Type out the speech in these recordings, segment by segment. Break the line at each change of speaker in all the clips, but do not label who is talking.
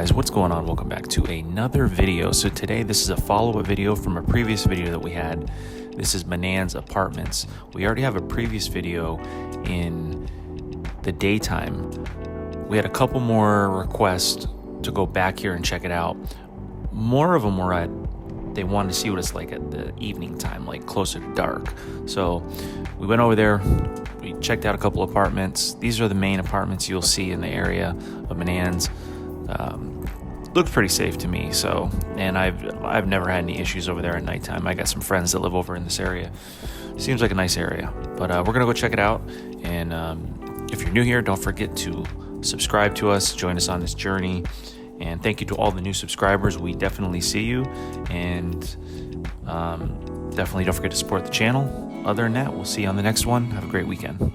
guys, what's going on? Welcome back to another video. So today this is a follow-up video from a previous video that we had. This is Menands apartments. We already have a previous video in the daytime. We had a couple more requests to go back here and check it out. More of them were they wanted to see what it's like at the evening time, like closer to dark. So we went over there, we checked out a couple apartments. These are the main apartments you'll see in the area of Menands. Looked pretty safe to me. So, and I've never had any issues over there at nighttime. I got some friends that live over in this area. Seems like a nice area, but we're gonna go check it out. And if you're new here, don't forget to subscribe to us, join us on this journey. And thank you to all the new subscribers. We definitely see you, and definitely don't forget to support the channel. Other than that, we'll see you on the next one. Have a great weekend.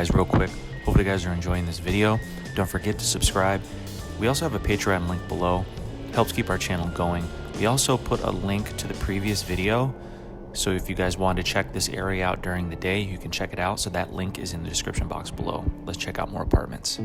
guys real quick. Hopefully you guys are enjoying this video. Don't forget to subscribe. We also have a Patreon link below. Helps keep our channel going. We also put a link to the previous video, so if you guys want to check this area out during the day, you can check it out. So that link is in the description box below. Let's check out more apartments.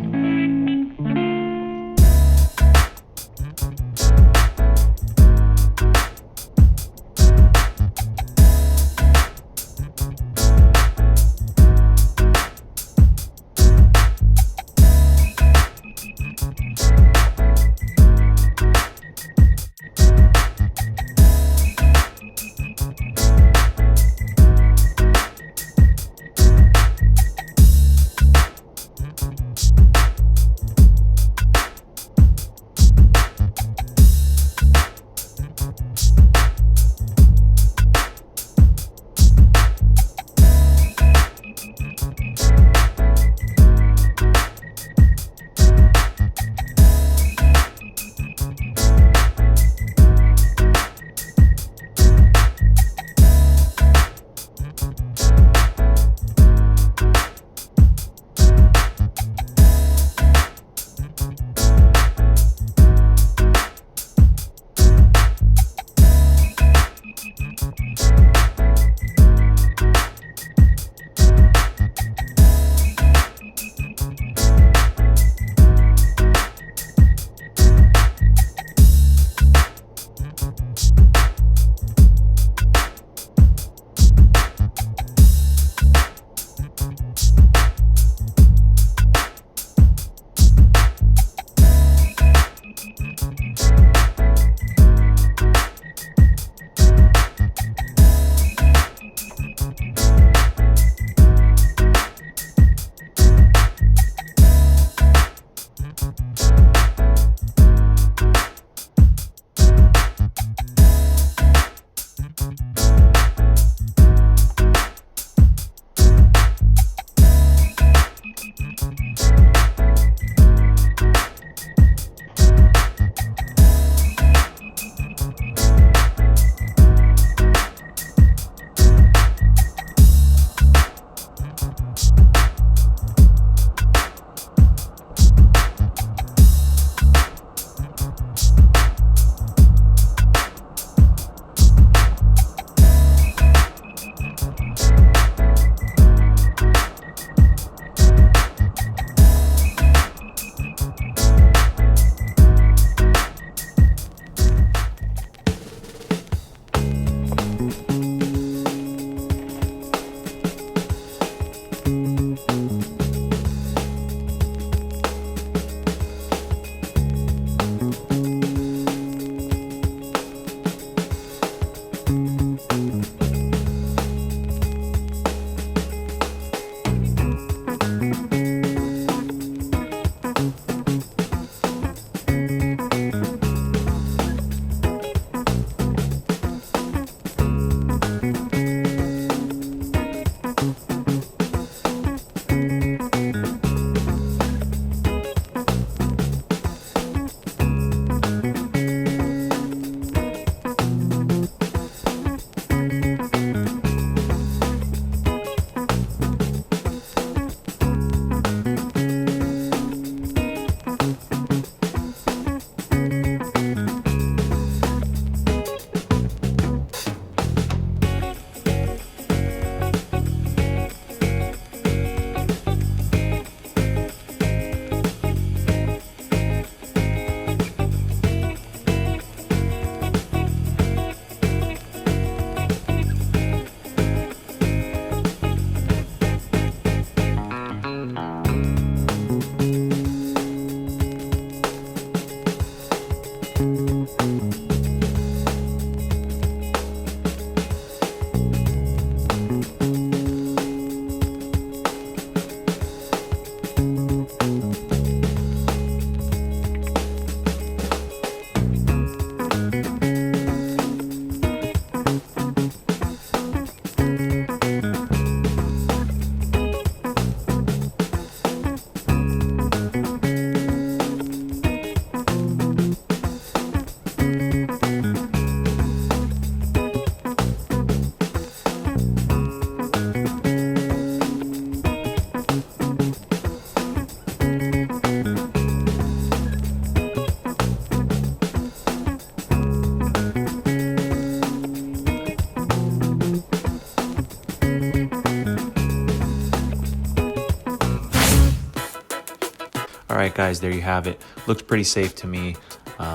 All right, guys, there you have it. Looks pretty safe to me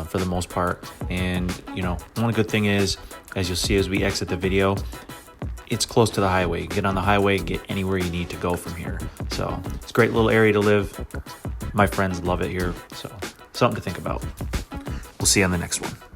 for the most part. And, you know, one good thing is, as you'll see as we exit the video, it's close to the highway. Get on the highway, get anywhere you need to go from here. So it's a great little area to live. My friends love it here. So something to think about. We'll see you on the next one.